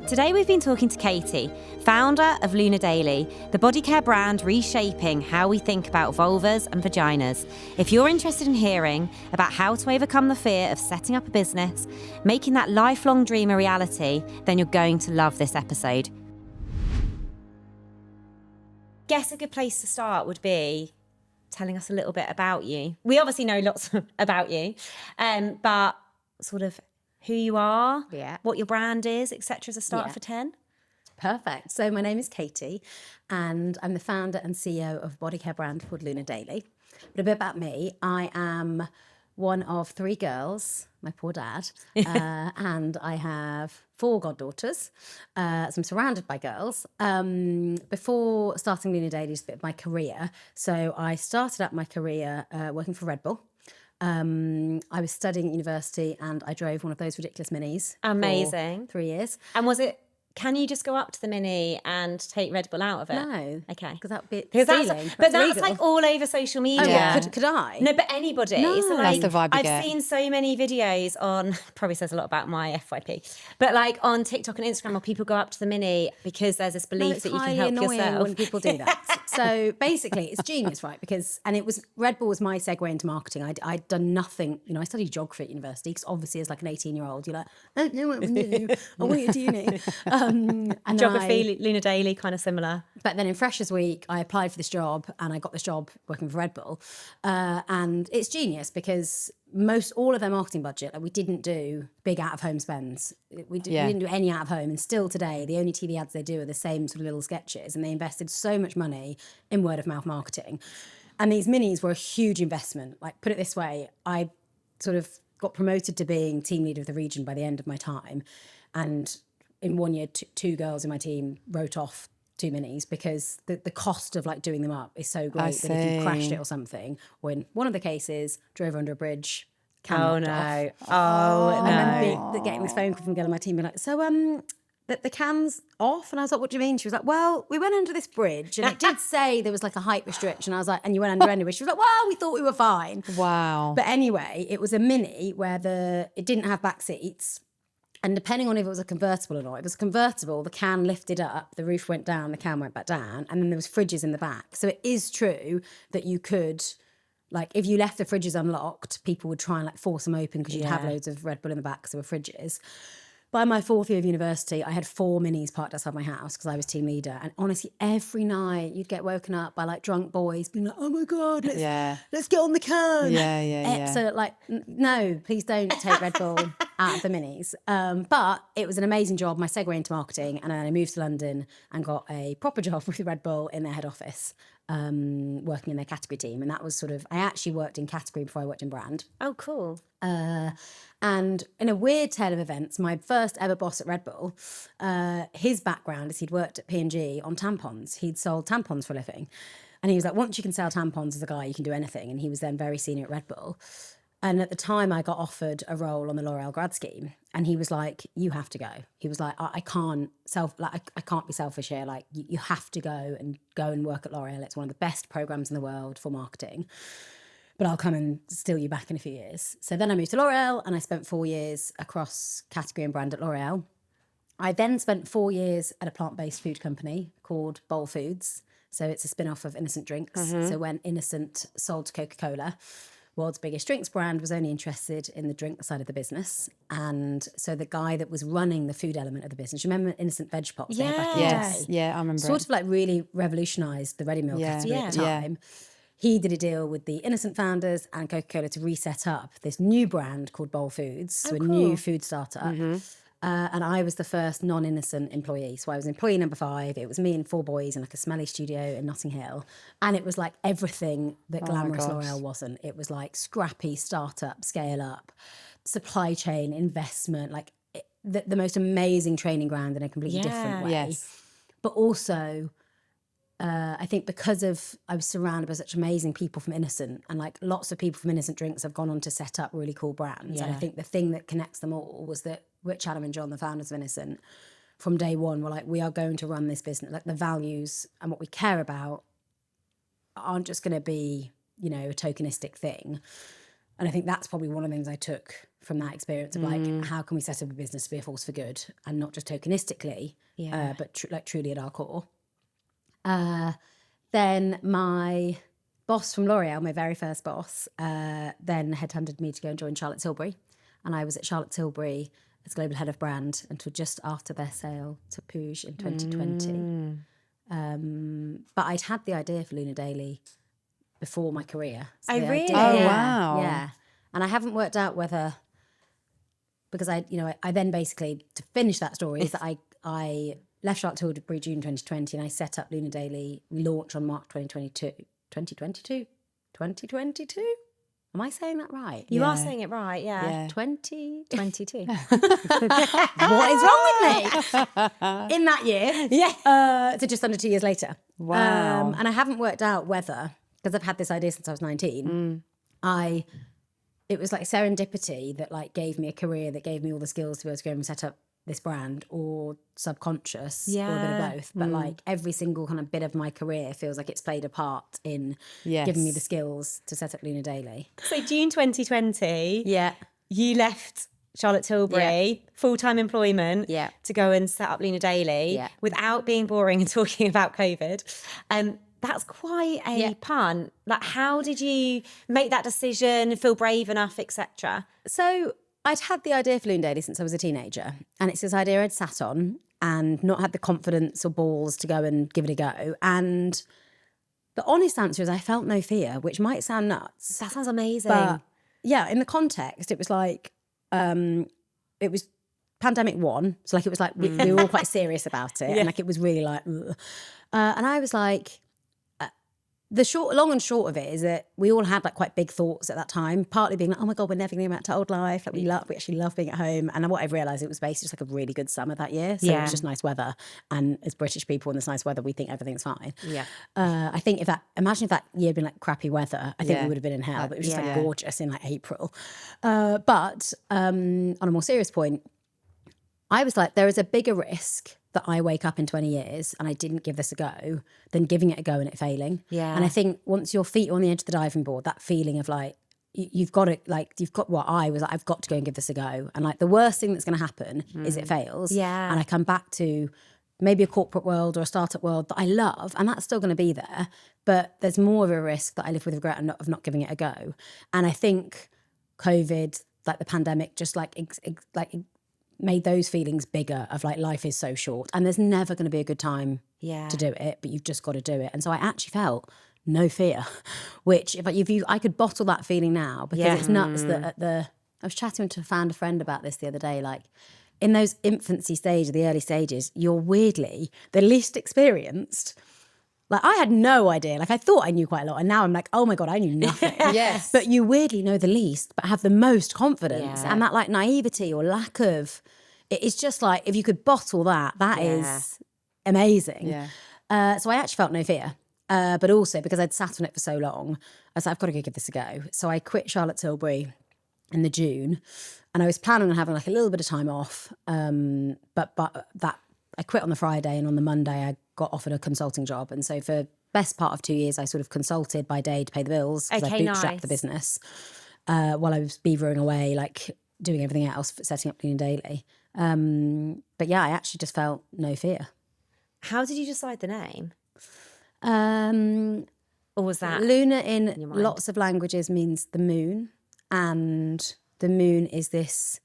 Today we've been talking to Katy, founder of Luna Daily, the body care brand reshaping how we think about vulvas and vaginas. If you're interested in hearing about how to overcome the fear of setting up a business, making that lifelong dream a reality, then you're going to love this episode. Guess a good place to start would be telling us a little bit about you. We obviously know lots about you, but sort of who you are, what your brand is, etc. as a starter for 10. Perfect. So my name is Katy and I'm the founder and CEO of a body care brand called Luna Daily. But a bit about me, I am one of 3 girls, my poor dad, and I have 4 goddaughters. So I'm surrounded by girls. Before starting Luna Daily, just a bit of my career. So I started out my career working for Red Bull. I was studying at university and I drove one of those ridiculous minis. Amazing. For 3 years. And can you just go up to the Mini and take Red Bull out of it? No. Okay. Because that bit stealing. That's like all over social media. Oh, well, could I? No, but anybody. No. So like, That's the vibe you I've get. seen so many videos on, probably says a lot about my FYP, but like on TikTok and Instagram where people go up to the Mini because there's this belief that you can help yourself. When people do that. So basically, it's genius, right? Red Bull was my segue into marketing. I'd done nothing. I studied geography at university because obviously as like an 18-year-old, you're like, I don't know what I'm doing. I want you to uni. And Geography, Luna Daily, kind of similar. But then in Freshers Week, I applied for this job and I got this job working for Red Bull. And it's genius because all of their marketing budget, we didn't do big out-of-home spends. We didn't do any out-of-home. And still today, the only TV ads they do are the same sort of little sketches. And they invested so much money in word-of-mouth marketing. And these minis were a huge investment. Like, put it this way, I sort of got promoted to being team leader of the region by the end of my time. And in 1 year, 2 girls in my team wrote off 2 minis because the cost of like doing them up is so great that if you crashed it or something, or in one of the cases, drove under a bridge, And then getting this phone call from a girl on my team being like, so the can's off? And I was like, what do you mean? She was like, well, we went under this bridge and it did say there was like a height restriction. I was like, and you went under anyway? She was like, well, we thought we were fine. Wow. But anyway, it was a Mini where it didn't have back seats. And depending on if it was a convertible or not, if it was convertible, the can lifted up, the roof went down, the can went back down, and then there was fridges in the back. So it is true that you could, like, if you left the fridges unlocked, people would try and like force them open because you'd have loads of Red Bull in the back because there were fridges. By my 4th year of university, I had 4 minis parked outside my house because I was team leader. And honestly, every night you'd get woken up by like drunk boys being like, oh my God, let's get on the can. Yeah. So like, no, please don't take Red Bull out of the minis. But it was an amazing job, my segue into marketing. And then I moved to London and got a proper job with Red Bull in their head office, working in their category team. And that was I actually worked in category before I worked in brand. Oh, cool. And in a weird tale of events, my first ever boss at Red Bull, his background is he'd worked at P&G on tampons. He'd sold tampons for a living. And he was like, once you can sell tampons as a guy, you can do anything. And he was then very senior at Red Bull. And at the time I got offered a role on the L'Oreal grad scheme. And he was like, you have to go. He was like, I can't be selfish here. Like, you have to go and work at L'Oreal. It's one of the best programs in the world for marketing. But I'll come and steal you back in a few years. So then I moved to L'Oreal and I spent 4 years across category and brand at L'Oreal. I then spent 4 years at a plant-based food company called Bowl Foods. So it's a spin-off of Innocent Drinks. So when Innocent sold to Coca-Cola, world's biggest drinks brand, was only interested in the drink side of the business. And so the guy that was running the food element of the business, remember Innocent Veg Pots? They had back in the day? Yeah, I remember. Sort of like really revolutionised the ready meal category at the time. He did a deal with the Innocent founders and Coca-Cola to reset up this new brand called Bowl Foods, so a new food startup. And I was the first non-Innocent employee. So I was employee number 5. It was me and 4 boys in like a smelly studio in Notting Hill. And it was like everything that glamorous L'Oreal wasn't. It was like scrappy startup, scale up, supply chain, investment, like the most amazing training ground in a completely different way. Yes. But also, I think because I was surrounded by such amazing people from Innocent, and like lots of people from Innocent Drinks have gone on to set up really cool brands. And I think the thing that connects them all was that Rich, Adam and John, the founders of Innocent, from day one were like, we are going to run this business. Like the values and what we care about aren't just going to be, you know, a tokenistic thing. And I think that's probably one of the things I took from that experience of like, how can we set up a business to be a force for good and not just tokenistically, but truly at our core. Then my boss from L'Oreal, my very first boss, then headhunted me to go and join Charlotte Tilbury. And I was at Charlotte Tilbury as global head of brand until just after their sale to Puig in 2020. But I'd had the idea for Luna Daily before my career. So the really? idea- Oh, wow. Yeah. And I haven't worked out whether, because I then basically, to finish that story, is that I left Charlotte Tilbury June 2020 and I set up Luna Daily. We launched on March 2022. 2022? Am I saying that right? You are saying it right, yeah. 2022. 22. What is wrong with me? In that year. Yeah. So just under 2 years later. Wow. And I haven't worked out whether, because I've had this idea since I was 19, it was like serendipity that like gave me a career, that gave me all the skills to be able to go and set up this brand, or subconscious, or a bit of both. But like every single kind of bit of my career feels like it's played a part in giving me the skills to set up Luna Daily. So June 2020, Yeah. you left Charlotte Tilbury, full-time employment, to go and set up Luna Daily without being boring and talking about COVID. That's quite a pun. Like, how did you make that decision, feel brave enough, etc.? So I'd had the idea for Luna Daily since I was a teenager, and it's this idea I'd sat on and not had the confidence or balls to go and give it a go. And the honest answer is I felt no fear, which might sound nuts. That sounds amazing. But yeah, in the context, it was like, it was pandemic one. So like, it was like, we were all quite serious about it. And like, it was really like, ugh. And I was like, long and short of it is that we all had like quite big thoughts at that time, partly being like, oh my God, we're never going to go back to old life. Like we actually love being at home. And what I've realised, it was basically just like a really good summer that year. So it was just nice weather. And as British people in this nice weather, we think everything's fine. Yeah. I think imagine if that year had been like crappy weather, I think we would have been in hell. But it was just like gorgeous in like April. But on a more serious point, I was like, there is a bigger risk that I wake up in 20 years and I didn't give this a go than giving it a go and it failing. Yeah. And I think once your feet are on the edge of the diving board, that feeling of like, I've got to go and give this a go. And like the worst thing that's going to happen is it fails. Yeah. And I come back to maybe a corporate world or a startup world that I love, and that's still going to be there. But there's more of a risk that I live with regret of not giving it a go. And I think COVID, like the pandemic, just like made those feelings bigger of like life is so short and there's never going to be a good time to do it, but you've just got to do it. And so I actually felt no fear, which if I could bottle that feeling now, because it's nuts that I was chatting to a founder friend about this the other day, like in those infancy stages, the early stages, you're weirdly the least experienced. Like I had no idea. Like I thought I knew quite a lot, and now I'm like, oh my God, I knew nothing. Yes. But you weirdly know the least, but have the most confidence, and that like naivety or lack of, it's just like if you could bottle that, that is amazing. Yeah. So I actually felt no fear, but also because I'd sat on it for so long, I was like, I've got to go give this a go. So I quit Charlotte Tilbury in the June, and I was planning on having like a little bit of time off, but that I quit on the Friday, and on the Monday I got offered a consulting job. And so for best part of 2 years, I sort of consulted by day to pay the bills because I bootstrapped the business while I was beavering away, like doing everything else, setting up Luna Daily. But yeah, I actually just felt no fear. How did you decide the name? Or was that Luna in lots of languages means the moon, and the moon is this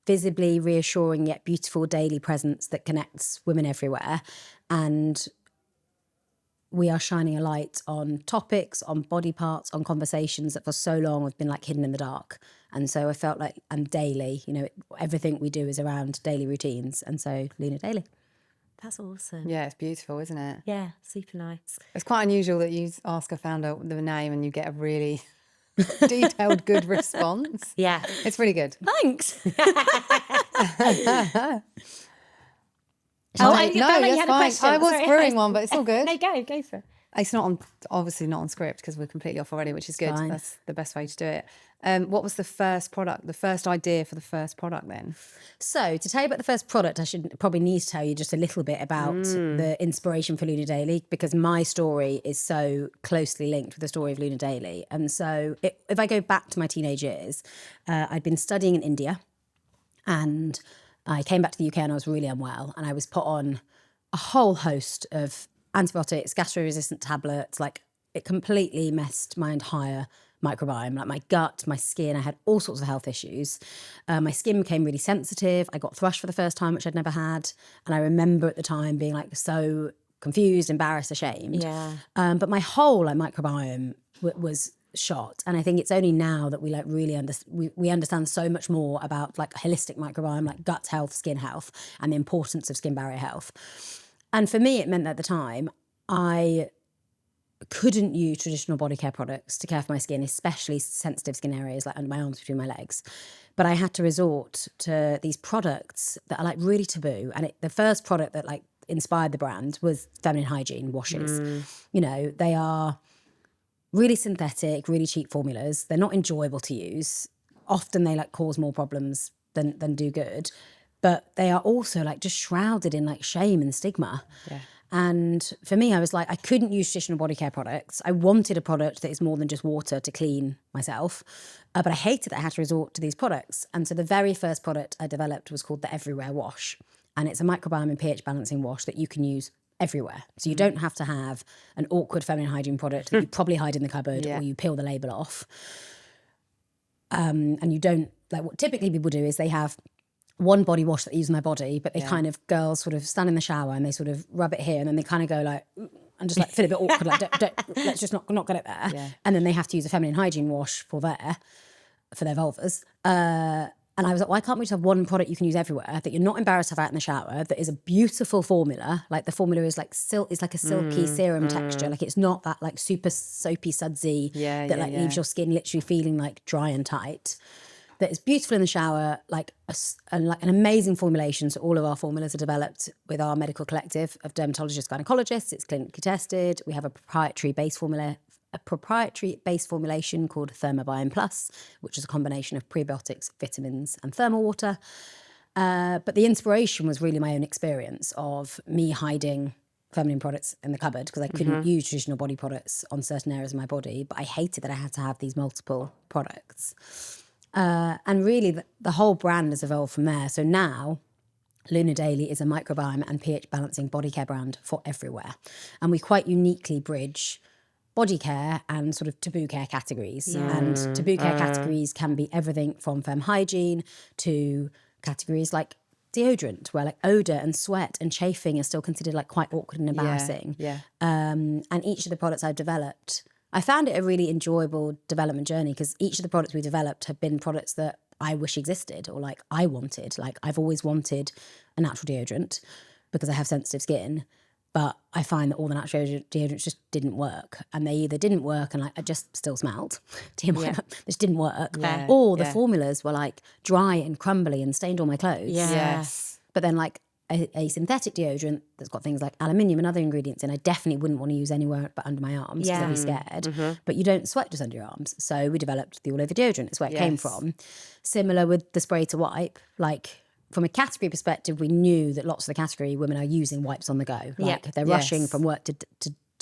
visibly reassuring yet beautiful daily presence that connects women everywhere. And we are shining a light on topics, on body parts, on conversations that for so long have been like hidden in the dark. And so I felt like I'm daily, everything we do is around daily routines. And so Luna Daily. That's awesome. Yeah, it's beautiful, isn't it? Yeah, super nice. It's quite unusual that you ask a founder the name and you get a really detailed, good response. Yeah. It's really good. Thanks. No, that's fine. I was brewing one, but it's all good. No, go for it. It's obviously not on script because we're completely off already, which is good. Fine. That's the best way to do it. What was the first idea for the first product then? So to tell you about the first product, I should probably need to tell you just a little bit about the inspiration for Luna Daily, because my story is so closely linked with the story of Luna Daily. And so if I go back to my teenage years, I'd been studying in India, and I came back to the UK and I was really unwell, and I was put on a whole host of antibiotics, gastro-resistant tablets. Like, it completely messed my entire microbiome, like my gut, my skin. I had all sorts of health issues. My skin became really sensitive. I got thrush for the first time, which I'd never had. And I remember at the time being like so confused, embarrassed, ashamed. Yeah. But my whole microbiome was shot. And I think it's only now that we really we understand so much more about like holistic microbiome, like gut health, skin health, and the importance of skin barrier health. And for me, it meant that at the time I couldn't use traditional body care products to care for my skin, especially sensitive skin areas like under my arms, between my legs. But I had to resort to these products that are like really taboo. And the first product that like inspired the brand was feminine hygiene washes. You know, they are really synthetic, really cheap formulas. They're not enjoyable to use. Often they like cause more problems than do good. But they are also like just shrouded in like shame and stigma. Yeah. And for me, I was like, I couldn't use traditional body care products. I wanted a product that is more than just water to clean myself. But I hated that I had to resort to these products. And so the very first product I developed was called the Everywhere Wash. And it's a microbiome and pH balancing wash that you can use everywhere. So you don't have to have an awkward feminine hygiene product that you probably hide in the cupboard or you peel the label off. And you don't, like what typically people do is they have one body wash that they use on their body, but they kind of, girls sort of stand in the shower and they sort of rub it here and then they kind of go like, and just like feel a bit awkward, like let's just not get it there. Yeah. And then they have to use a feminine hygiene wash for their vulvas. And I was like, why can't we just have one product you can use everywhere that you're not embarrassed to have out in the shower, that is a beautiful formula? Like the formula is like it's like a silky serum texture. Like it's not that like super soapy sudsy that leaves your skin literally feeling like dry and tight. That is beautiful in the shower, like an amazing formulation. So all of our formulas are developed with our medical collective of dermatologists, gynecologists. It's clinically tested. We have a proprietary base formulation called Thermobiome Plus, which is a combination of prebiotics, vitamins, and thermal water. But the inspiration was really my own experience of me hiding feminine products in the cupboard because I couldn't use traditional body products on certain areas of my body. But I hated that I had to have these multiple products. And really, the whole brand has evolved from there. So now, Luna Daily is a microbiome and pH balancing body care brand for everywhere. And we quite uniquely bridge body care and sort of taboo care categories. And taboo care categories can be everything from femme hygiene to categories like deodorant, where like odour and sweat and chafing are still considered like quite awkward and embarrassing. Yeah. And each of the products I've developed, I found it a really enjoyable development journey because each of the products we developed have been products that I wish existed or like I wanted. Like I've always wanted a natural deodorant because I have sensitive skin, but I find that all the natural deodorants just didn't work. And they either didn't work and like I just still smelled. They just didn't work. Yeah. Or the formulas were like dry and crumbly and stained all my clothes. Yes. But then like a synthetic deodorant that's got things like aluminium and other ingredients in, I definitely wouldn't want to use anywhere but under my arms because I'd be scared. But you don't sweat just under your arms. So we developed the all over deodorant. It's where it came from. Similar with the spray to wipe, like from a category perspective, we knew that lots of the category women are using wipes on the go. Like they're rushing from work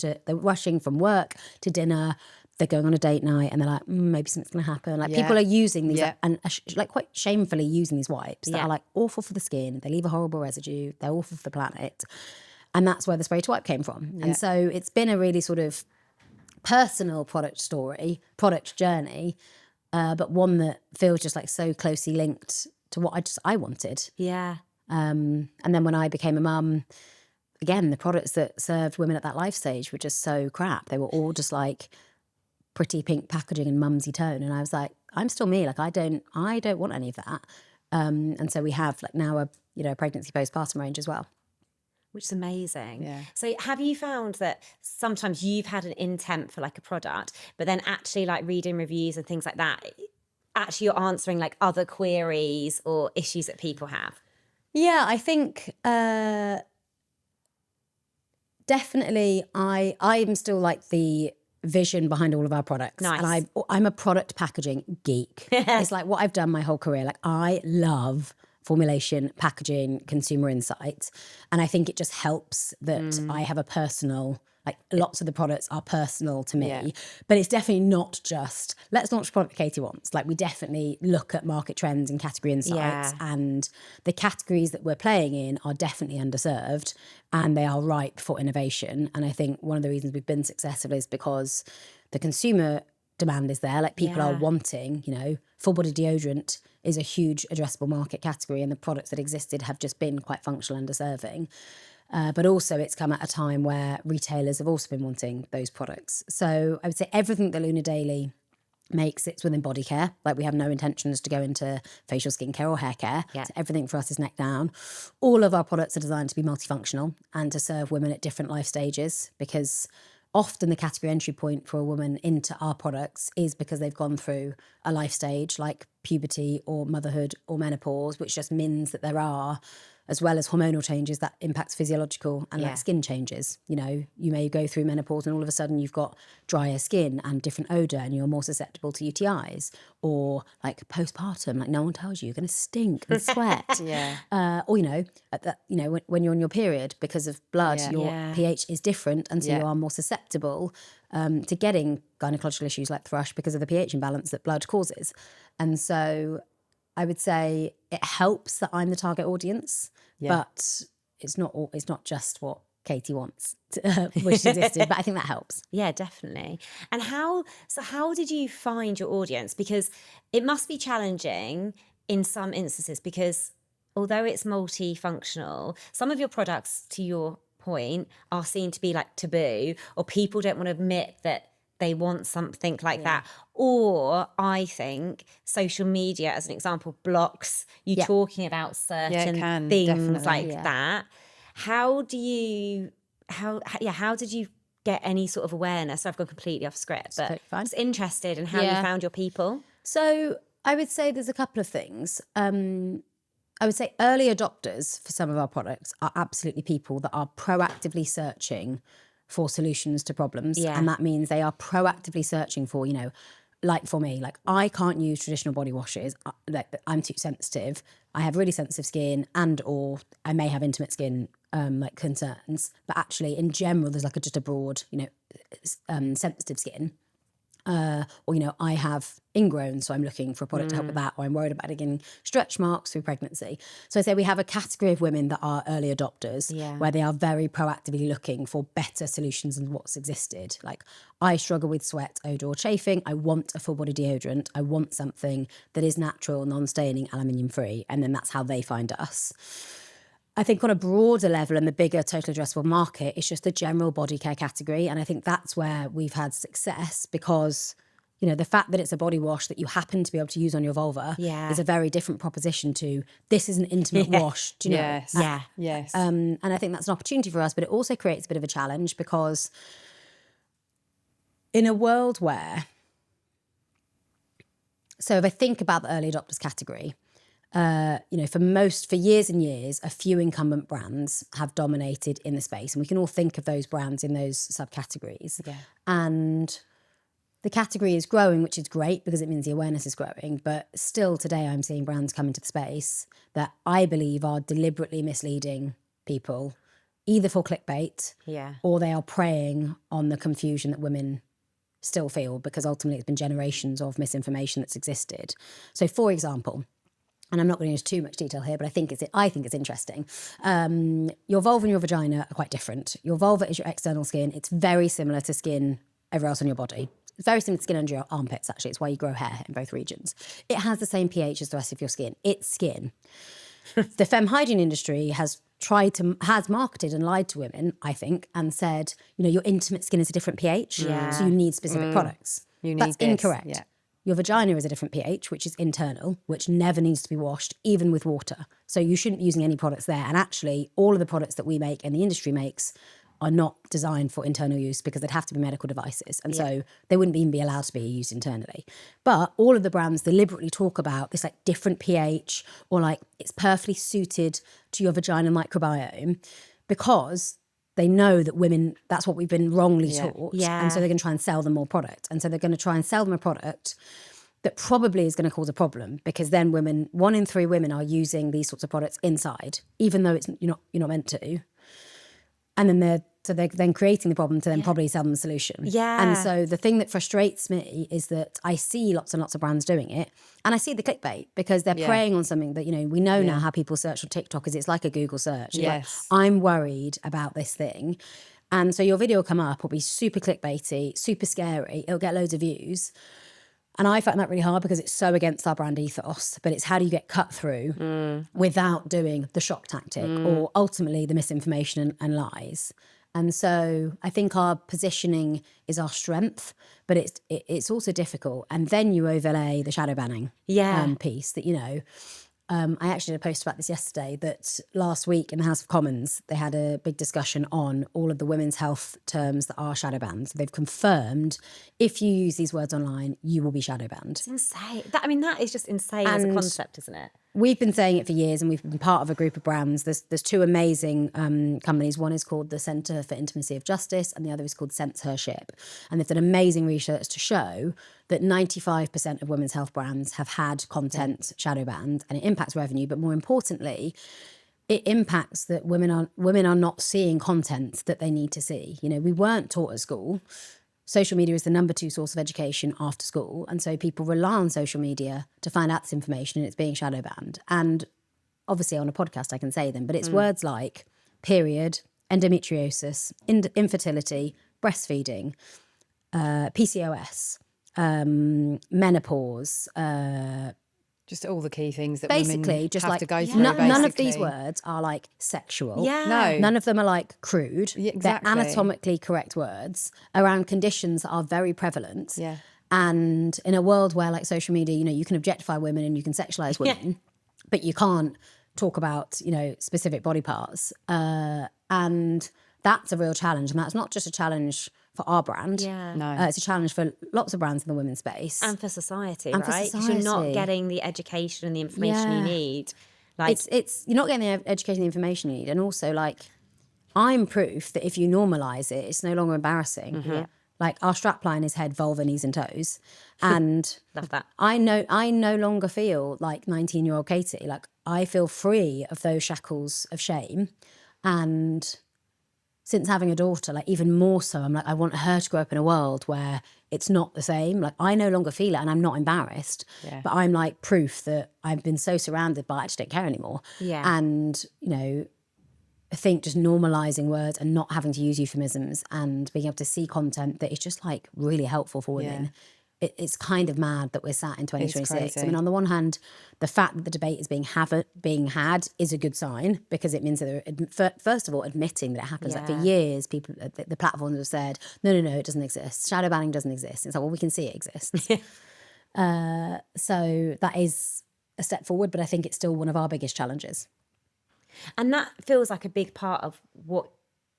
they're rushing from work to dinner. They're going on a date night and they're like, maybe something's going to happen. Like people are using these and like quite shamefully using these wipes that are like awful for the skin. They leave a horrible residue. They're awful for the planet. And that's where the spray to wipe came from. Yeah. And so it's been a really sort of personal product journey, but one that feels just like so closely linked to what I wanted. Yeah. And then when I became a mum, again, the products that served women at that life stage were just so crap. They were all just like pretty pink packaging and mumsy tone. And I was like, I'm still me. Like, I don't want any of that. And so we have like now a pregnancy postpartum range as well. Which is amazing. Yeah. So have you found that sometimes you've had an intent for like a product, but then actually like reading reviews and things like that, actually you're answering like other queries or issues that people have? Yeah, I think Definitely, I'm still like the vision behind all of our products. Nice. And I'm a product packaging geek. It's like what I've done my whole career. Like I love formulation, packaging, consumer insight. And I think it just helps that I have a personal, like lots of the products are personal to me. Yeah. But it's definitely not just, let's launch a product that Katie wants. Like we definitely look at market trends and category insights, Yeah. and the categories that we're playing in are definitely underserved and they are ripe for innovation. And I think one of the reasons we've been successful is because the consumer demand is there. Like people are Yeah. wanting, full body deodorant is a huge addressable market category, and the products that existed have just been quite functional and underserving. But also it's come at a time where retailers have also been wanting those products. So I would say everything that Luna Daily makes sits within body care. Like we have no intentions to go into facial skincare or hair care. Yeah. So everything for us is neck down. All of our products are designed to be multifunctional and to serve women at different life stages, because often the category entry point for a woman into our products is because they've gone through a life stage like puberty or motherhood or menopause, which just means that there are, as well as hormonal changes, that impacts physiological and Yeah. like skin changes. You may go through menopause and all of a sudden you've got drier skin and different odor and you're more susceptible to UTIs, or like postpartum, like no one tells you you're going to stink and sweat. Yeah. Or when you're on your period, because of blood, Yeah. your Yeah. pH is different, and so Yeah. you are more susceptible to getting gynecological issues like thrush because of the pH imbalance that blood causes. And so I would say it helps that I'm the target audience, but it's not just what Katie wants, which existed. But I think that helps. Yeah, definitely. And how did you find your audience? Because it must be challenging in some instances, because although it's multifunctional, some of your products, to your point, are seen to be like taboo, or people don't want to admit that they want something like that. Or I think social media, as an example, blocks you Yeah. talking about certain can, things definitely. like Yeah. that. How did you get any sort of awareness? So I've gone completely off script, but totally fine. I was interested in how you Yeah. found your people. So I would say there's a couple of things. I would say early adopters for some of our products are absolutely people that are proactively searching for solutions to problems. Yeah. And that means they are proactively searching for, like for me, like I can't use traditional body washes. I'm too sensitive. I have really sensitive skin, and or I may have intimate skin like concerns. But actually, in general, there's like just a broad, sensitive skin. Or I have ingrown, so I'm looking for a product to help with that, or I'm worried about getting stretch marks through pregnancy. So I say we have a category of women that are early adopters, where they are very proactively looking for better solutions than what's existed. Like I struggle with sweat, odor, or chafing. I want a full body deodorant. I want something that is natural, non-staining, aluminium free, and then that's how they find us. I think on a broader level and the bigger total addressable market, it's just the general body care category. And I think that's where we've had success, because, the fact that it's a body wash that you happen to be able to use on your vulva is a very different proposition to this is an intimate wash. Do you know? Yes. Yeah. Yes. And I think that's an opportunity for us, but it also creates a bit of a challenge, because in a world where, so if I think about the early adopters category, for years and years, a few incumbent brands have dominated in the space, and we can all think of those brands in those subcategories. Yeah. And the category is growing, which is great because it means the awareness is growing. But still today, I'm seeing brands come into the space that I believe are deliberately misleading people, either for clickbait, or they are preying on the confusion that women still feel, because ultimately it's been generations of misinformation that's existed. So, for example, and I'm not going into too much detail here, but I think it's interesting. Your vulva and your vagina are quite different. Your vulva is your external skin. It's very similar to skin everywhere else on your body. It's very similar to skin under your armpits, actually. It's why you grow hair in both regions. It has the same pH as the rest of your skin. It's skin. The femme hygiene industry has marketed and lied to women, I think, and said, your intimate skin is a different pH, so you need specific products. That's this, incorrect. yeah. Your vagina is a different pH, which is internal, which never needs to be washed, even with water. So you shouldn't be using any products there. And actually, all of the products that we make and the industry makes are not designed for internal use, because they'd have to be medical devices. And so they wouldn't even be allowed to be used internally. But all of the brands deliberately talk about this like different pH, or like it's perfectly suited to your vaginal microbiome, because they know that women, that's what we've been wrongly taught. Yeah. And so they're going to try and sell them more product. And so they're going to try and sell them a product that probably is going to cause a problem, because then 1 in 3 women are using these sorts of products inside, even though you're not meant to. And then they're then creating the problem to then probably sell them the solution. Yeah. And so the thing that frustrates me is that I see lots and lots of brands doing it, and I see the clickbait, because they're preying on something that, we know now how people search on TikTok is it's like a Google search. Yes. Like, I'm worried about this thing. And so your video will come up, will be super clickbaity, super scary. It'll get loads of views. And I find that really hard because it's so against our brand ethos. But it's how do you get cut through without doing the shock tactic or ultimately the misinformation and lies. And so I think our positioning is our strength, but it's also difficult. And then you overlay the shadow banning piece that, I actually did a post about this yesterday, that last week in the House of Commons, they had a big discussion on all of the women's health terms that are shadow banned. So they've confirmed if you use these words online, you will be shadow banned. It's insane. That is just insane as a concept, isn't it? We've been saying it for years, and we've been part of a group of brands. There's 2 amazing companies. One is called the Centre for Intimacy of Justice, and the other is called Censorship. And they've done amazing research to show that 95% of women's health brands have had content shadow banned, and it impacts revenue. But more importantly, it impacts that women are not seeing content that they need to see. We weren't taught at school. Social media is the number 2 source of education after school. And so people rely on social media to find out this information, and it's being shadow banned. And obviously on a podcast I can say them, but it's words like period, endometriosis, infertility, breastfeeding, PCOS, menopause, Just all the key things that basically women just have like to go through. none of these basically. words are like sexual. Yeah. No. None of them are like crude. Yeah, exactly. They're anatomically correct words around conditions that are very prevalent. Yeah. And in a world where, like, social media, you can objectify women and you can sexualize women, but you can't talk about, specific body parts. And that's a real challenge. And that's not just a challenge for our brand. Yeah. No. It's a challenge for lots of brands in the women's space. And for society, And for right? Because you're not society. getting the education and the information you Yeah. need. Like, It's you're not getting the education and information you need. And also, like, I'm proof that if you normalise it, it's no longer embarrassing. Mm-hmm. Like, our strapline is head, vulva, knees and toes. And love that. I no longer feel like 19-year-old Katy. Like, I feel free of those shackles of shame. And since having a daughter, like, even more so, I'm like, I want her to grow up in a world where it's not the same. Like, I no longer feel it and I'm not embarrassed. Yeah. But I'm like proof that I've been so surrounded by, I just don't care anymore. Yeah. And, I think just normalising words and not having to use euphemisms and being able to see content that is just like really helpful for women. It's kind of mad that we're sat in 2026. I crazy. mean, on the one hand, the fact that the debate is being had is a good sign, because it means that they're, first of all, admitting that it happens. Like, for Yeah. years, people, the platforms have said, no, it doesn't exist. Shadow banning doesn't exist. It's like, well, we can see it exists. So that is a step forward, but I think it's still one of our biggest challenges. And that feels like a big part of what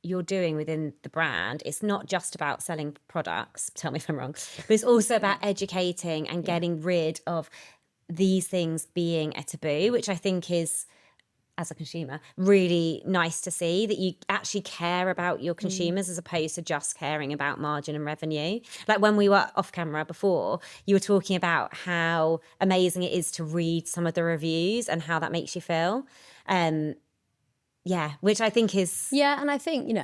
you're doing within the brand. It's not just about selling products, tell me if I'm wrong, but it's also about educating and getting rid of these things being a taboo, which I think is, as a consumer, really nice to see, that you actually care about your consumers as opposed to just caring about margin and revenue. Like, when we were off camera before, you were talking about how amazing it is to read some of the reviews and how that makes you feel. Which I think is... Yeah, and I think,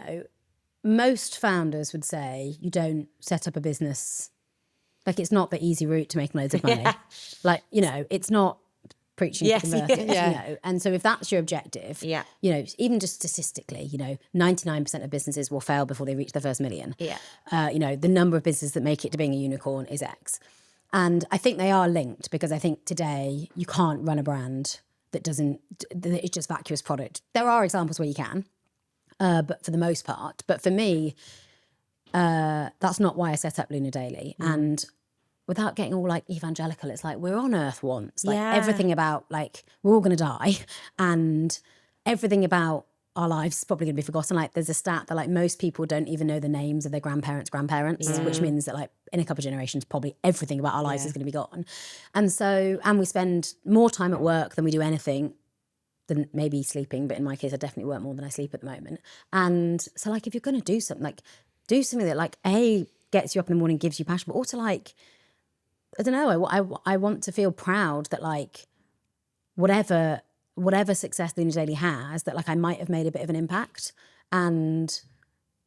most founders would say you don't set up a business, like, it's not the easy route to make loads of money. Yeah. Like, it's not preaching Yes, to converted, yeah. And so if that's your objective, Yeah. Even just statistically, 99% of businesses will fail before they reach their first million. Yeah. The number of businesses that make it to being a unicorn is X. And I think they are linked, because I think today you can't run a brand that it's just vacuous product. There are examples where you can, but for the most part. But for me, that's not why I set up Luna Daily. And without getting all like evangelical, it's like, we're on Earth once. Like, Yeah. everything about, like, we're all going to die, and everything about our lives is probably going to be forgotten. Like, there's a stat that, like, most people don't even know the names of their grandparents, which means that, like, in a couple of generations, probably everything about our lives is going to be gone. And we spend more time at work than we do anything than maybe sleeping, but in my case, I definitely work more than I sleep at the moment. And so like, if you're going to do something, like do something that like gets you up in the morning, gives you passion, but also like, I don't know, I want to feel proud that like whatever success Luna Daily has, that like I might have made a bit of an impact. And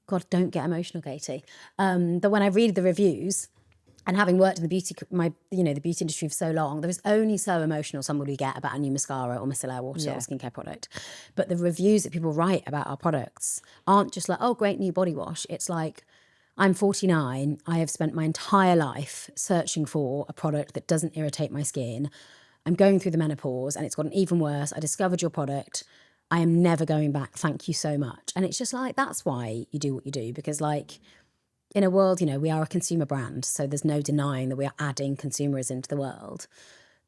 God, don't get emotional, Katie. But when I read the reviews, and having worked in the beauty industry for so long, there is only so emotional someone will get about a new mascara or micellar water or skincare product. But the reviews that people write about our products aren't just like, oh, great new body wash. It's like, I'm 49. I have spent my entire life searching for a product that doesn't irritate my skin. I'm going through the menopause and it's gotten even worse. I discovered your product. I am never going back. Thank you so much. And it's just like, that's why you do what you do, because like, in a world, you know, we are a consumer brand, so there's no denying that we are adding consumers into the world.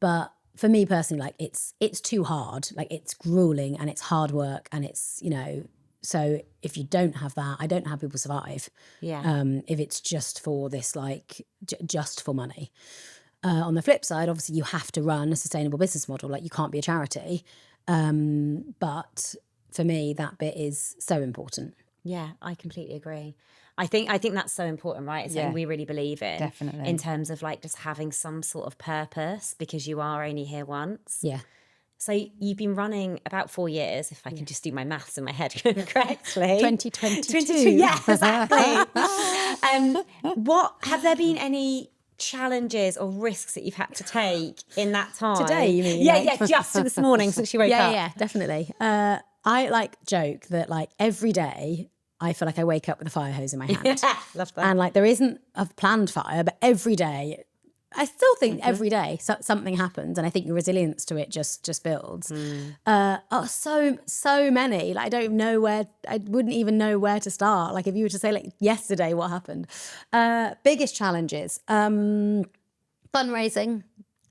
But for me personally, like it's too hard, like it's grueling and it's hard work and it's, you know, so if you don't have that, I don't know how people survive. Yeah. If it's just for this, like just for money. On the flip side, obviously you have to run a sustainable business model, like you can't be a charity. But for me, that bit is so important. Yeah, I completely agree. I think that's so important, right? It's something we really believe in. Definitely. In terms of like just having some sort of purpose, because you are only here once. Yeah. So you've been running about 4 years, if I can just do my maths in my head correctly. 2022. Yeah, exactly. What have there been any challenges or risks that you've had to take in that time? Today, you mean? Yeah, like? yeah, just this morning since you woke up. Yeah, definitely. I like joke that like every day I feel like I wake up with a fire hose in my hand. Yeah, love that. And like there isn't a planned fire, but every day, I still think every day something happens, and I think your resilience to it just builds. So many. Like I wouldn't even know where to start. Like if you were to say like yesterday, what happened? Biggest challenges. Fundraising.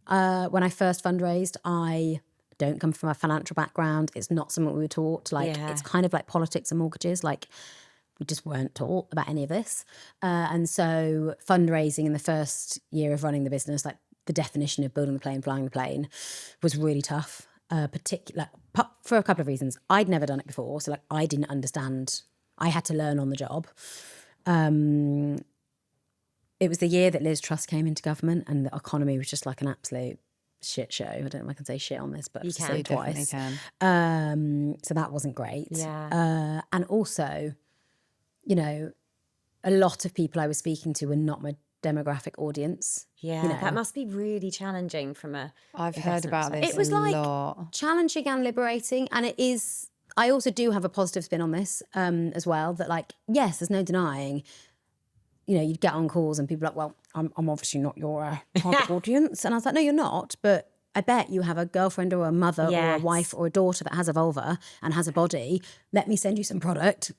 When I first fundraised, I don't come from a financial background. It's not something we were taught. Like it's kind of like politics and mortgages. Like we just weren't taught about any of this. And so fundraising in the first year of running the business, like the definition of building the plane, flying the plane, was really tough. Particular for a couple of reasons. I'd never done it before, so like I didn't understand. I had to learn on the job. It was the year that Liz Truss came into government, and the economy was just like an absolute shit show. I don't know if I can say shit on this, but I've said it twice. Can. So that wasn't great. Yeah. And also, you know, a lot of people I was speaking to were not my demographic audience. Yeah, you know. that must be really challenging from a... I've heard about this It was a like lot. challenging and liberating, and it is. I also do have a positive spin on this as well. That like, yes, there's no denying. You know, you'd get on calls and people are like, well, I'm obviously not your target audience. And I was like, no, you're not. But I bet you have a girlfriend or a mother or a wife or a daughter that has a vulva and has a body. Let me send you some product.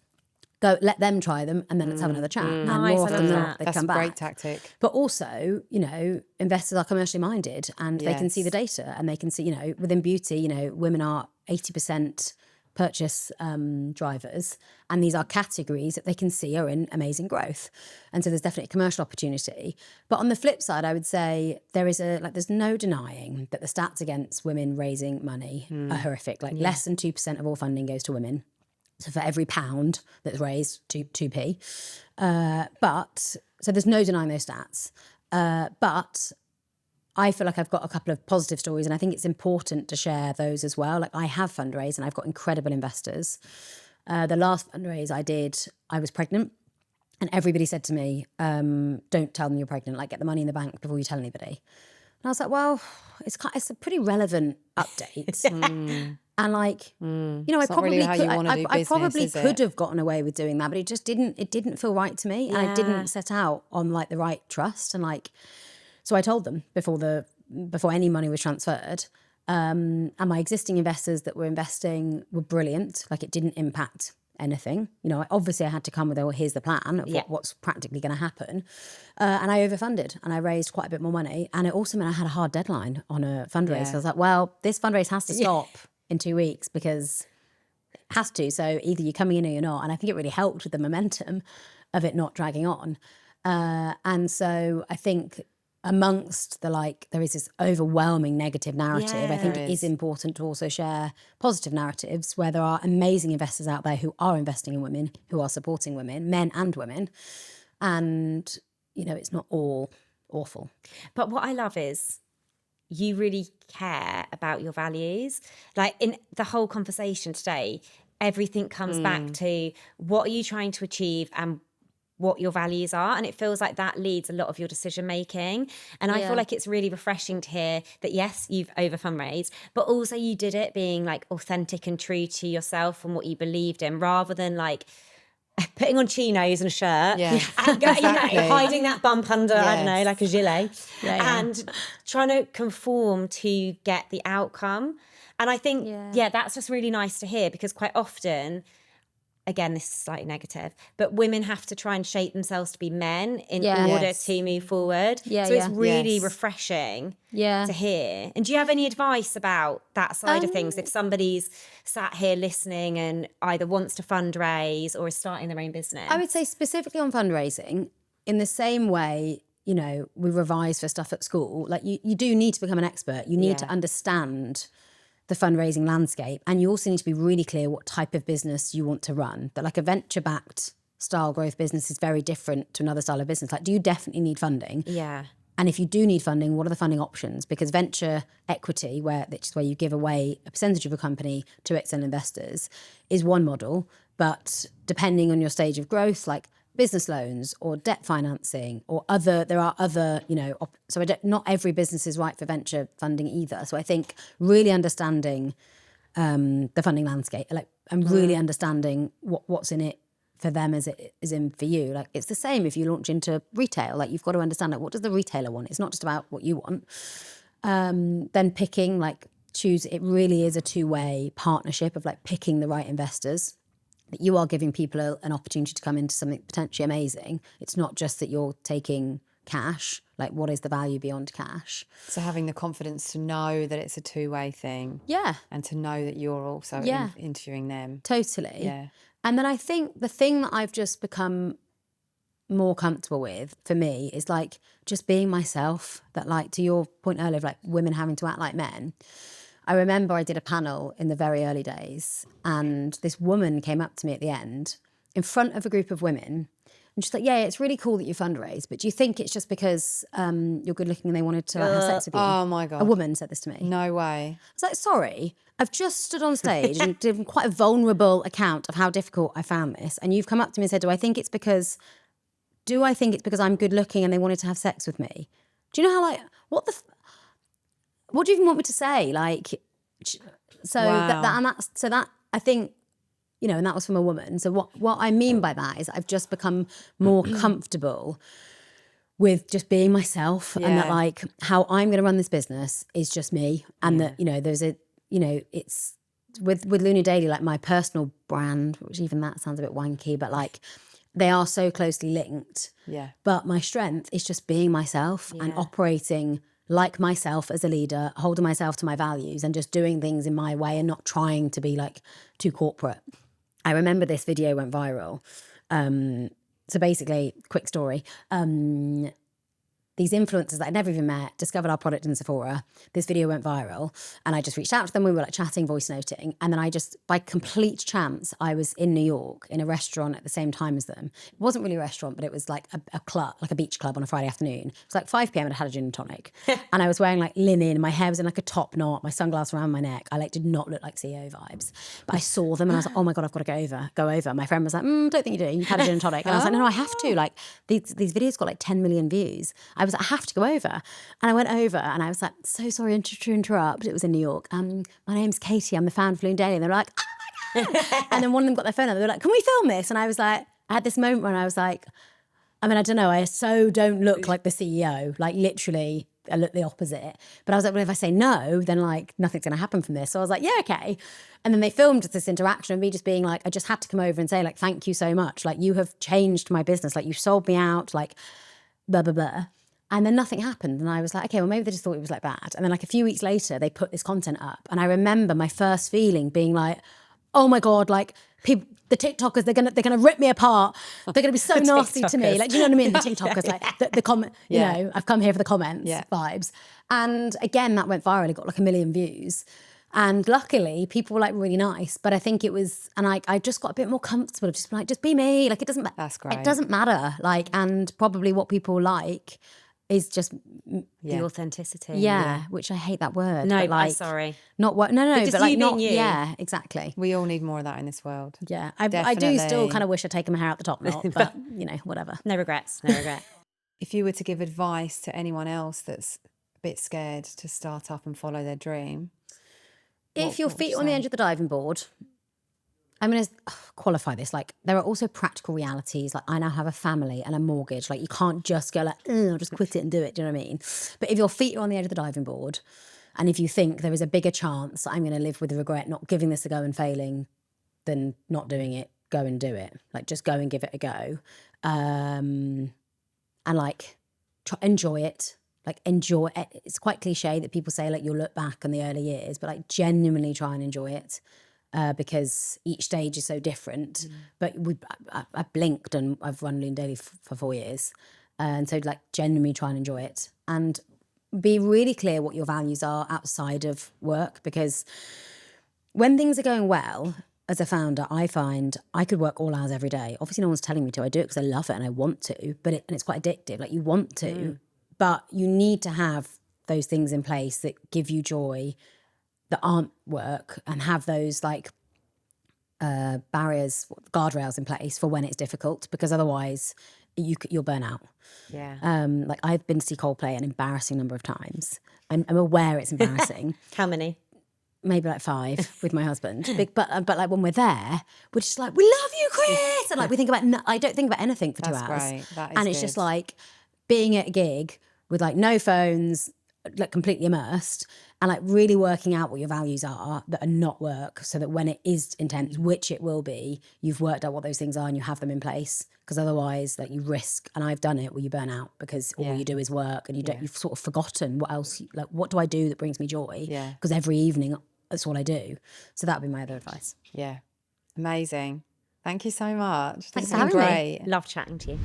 Go, let them try them, and then let's have another chat. And Nice, more I often love than that. not, they That's come a back. great tactic. But also, you know, investors are commercially minded and they can see the data, and they can see, you know, within beauty, you know, women are 80% purchase drivers, and these are categories that they can see are in amazing growth. And so there's definitely a commercial opportunity. But on the flip side, I would say there's no denying that the stats against women raising money are horrific. Like less than 2% of all funding goes to women. So for every pound that's raised, 2p. But so there's no denying those stats. But I feel like I've got a couple of positive stories, and I think it's important to share those as well. Like I have fundraised and I've got incredible investors. The last fundraise I did, I was pregnant, and everybody said to me, don't tell them you're pregnant, like get the money in the bank before you tell anybody. And I was like, well, it's a pretty relevant update. And like, you know, It's not really how you wanna do I business, probably is it? could have gotten away with doing that, but it just didn't feel right to me. And I didn't set out on like the right trust. And like, so I told them before any money was transferred. And my existing investors that were investing were brilliant. Like it didn't impact anything. You know, obviously I had to come with, oh, here's the plan of what's practically going to happen. And I overfunded and I raised quite a bit more money. And it also meant I had a hard deadline on a fundraise. Yeah. So I was like, well, this fundraise has to stop in 2 weeks because it has to. So either you're coming in or you're not. And I think it really helped with the momentum of it not dragging on. And so I think amongst the like, there is this overwhelming negative narrative. I think There it is is. important to also share positive narratives where there are amazing investors out there who are investing in women, who are supporting women, men and women. And, you know, it's not all awful. But what I love is you really care about your values. Like in the whole conversation today, everything comes back to what are you trying to achieve and what your values are. And it feels like that leads a lot of your decision making. And I Yeah. feel like it's really refreshing to hear that, yes, you've over fundraised, but also you did it being like authentic and true to yourself and what you believed in, rather than like putting on chinos and a shirt Yeah. and you Exactly. know, hiding that bump under, I don't know, Yes. like a gilet, Yeah. and trying to conform to get the outcome. And I think, Yeah. that's just really nice to hear, because quite often, again, this is slightly negative, but women have to try and shape themselves to be men in Yeah. order Yes. to move forward. Yeah, So it's yeah. really Yes. refreshing Yeah. to hear. And do you have any advice about that side of things? If somebody's sat here listening and either wants to fundraise or is starting their own business? I would say specifically on fundraising, in the same way, you know, we revise for stuff at school, like you do need to become an expert. You need to Yeah. understand the fundraising landscape, and you also need to be really clear what type of business you want to run. That like a venture-backed style growth business is very different to another style of business. Like, do you definitely need funding? Yeah. And if you do need funding, what are the funding options? Because venture equity, which is where you give away a percentage of a company to external investors, is one model. But depending on your stage of growth, like business loans or debt financing or there are other, you know, not every business is right for venture funding either. So I think really understanding the funding landscape, like, and really understanding what's in it for them as it is in for you. Like, it's the same if you launch into retail. Like, you've got to understand, like, what does the retailer want? It's not just about what you want. Then picking, like, it really is a two-way partnership of like picking the right investors. That you are giving people an opportunity to come into something potentially amazing. It's not just that you're taking cash. Like, what is the value beyond cash? So having the confidence to know that it's a two-way thing. Yeah. And to know that you're also Yeah. interviewing them. Totally. Yeah. And then I think the thing that I've just become more comfortable with for me is like just being myself. That, like, to your point earlier of like women having to act like men. I remember I did a panel in the very early days, and this woman came up to me at the end in front of a group of women, and she's like, yeah, it's really cool that you fundraise, but do you think it's just because you're good looking and they wanted to like, have sex with you? Oh my God. A woman said this to me. No way. I was like, sorry, I've just stood on stage and did quite a vulnerable account of how difficult I found this, and you've come up to me and said, do I think it's because I'm good looking and they wanted to have sex with me? Do you know how, like, what do you even want me to say? Like, so Wow. that I think, you know, and that was from a woman. So what I mean by that is I've just become more comfortable with just being myself, and that Yeah. like how I'm going to run this business is just me, and that, you know, it's with Luna Daily, like my personal brand, which even that sounds a bit wanky, but like they are so closely linked. Yeah. But my strength is just being myself and operating like myself as a leader, holding myself to my values and just doing things in my way and not trying to be like too corporate. I remember this video went viral. So basically, quick story. These influencers that I'd never even met discovered our product in Sephora. This video went viral, and I just reached out to them. We were like chatting, voice noting, and then I just, by complete chance, I was in New York in a restaurant at the same time as them. It wasn't really a restaurant, but it was like a club, like a beach club on a Friday afternoon. It was like 5 p.m. and I had a gin and tonic, and I was wearing like linen, and my hair was in like a top knot, my sunglasses around my neck. I like did not look like CEO vibes, but I saw them and I was like, oh my God, I've got to go over. My friend was like, don't think you do. You've had a gin and tonic, and I was like, no, I have to. Like these videos got like 10 million views. I was like, I have to go over. And I went over and I was like, so sorry to interrupt. It was in New York. My name's Katy. I'm the founder of Luna Daily. And they were like, oh my God. And then one of them got their phone out. They were like, can we film this? And I was like, I had this moment when I was like, I mean, I don't know. I so don't look like the CEO. Like literally, I look the opposite. But I was like, well, if I say no, then like nothing's going to happen from this. So I was like, yeah, okay. And then they filmed this interaction of me just being like, I just had to come over and say like, thank you so much. Like you have changed my business. Like you sold me out, like blah, blah, blah. And then nothing happened. And I was like, okay, well, maybe they just thought it was like bad. And then like a few weeks later, they put this content up. And I remember my first feeling being like, oh my God, like people, the TikTokers, they're gonna rip me apart. They're gonna be so nasty to me. Like, do you know what I mean? The TikTokers, like the comment, you know, I've come here for the comments vibes. And again, that went viral. It got like 1 million views. And luckily, people were like really nice. But I think it was, and I just got a bit more comfortable. Just like, just be me. Like, it doesn't matter. That's great. It doesn't matter. Like, and probably what people like is just the authenticity. Yeah, which I hate that word. No, but like, I'm sorry. Not what? No, But just but like you not. being you. Yeah, exactly. We all need more of that in this world. Yeah, I do still Definitely. kind of wish I'd taken my hair out the top knot, but you know, whatever. No regrets. No regret. If you were to give advice to anyone else that's a bit scared to start up and follow their dream, If your feet are on the edge of the diving board, I'm going to qualify this. Like, there are also practical realities. Like, I now have a family and a mortgage. Like, you can't just go like, I'll just quit it and do it. Do you know what I mean? But if your feet are on the edge of the diving board, and if you think there is a bigger chance that I'm going to live with the regret not giving this a go and failing than not doing it, go and do it. Like, just go and give it a go. And like, enjoy it. Like, enjoy it. It's quite cliche that people say, like, you'll look back on the early years, but like, genuinely try and enjoy it. Because each stage is so different. But I blinked and I've run Luna Daily for 4 years. And so like genuinely try and enjoy it. And be really clear what your values are outside of work. Because when things are going well, as a founder, I find I could work all hours every day. Obviously no one's telling me to. I do it because I love it and I want to. And it's quite addictive. Like, you want to, but you need to have those things in place that give you joy, that aren't work, and have those like barriers, guardrails in place for when it's difficult, because otherwise you'll burn out. Yeah. Like, I've been to see Coldplay an embarrassing number of times. I'm aware it's embarrassing. How many? Maybe like 5 with my husband. But like, when we're there, we're just like, we love you, Chris. And like, we think about, I don't think about anything for 2 hours. That's great. That is and it's good. just like being at a gig with like no phones, like completely immersed, and like really working out what your values are that are not work, so that when it is intense, which it will be, you've worked out what those things are and you have them in place. Because otherwise, like, you risk, and I've done it, where you burn out because all you do is work, and you've sort of forgotten what else, like, what do I do that brings me joy? Yeah. Because every evening that's all I do. So that would be my other advice. Yeah. Amazing. Thank you so much. Thanks This for has been having me. great. Love chatting to you.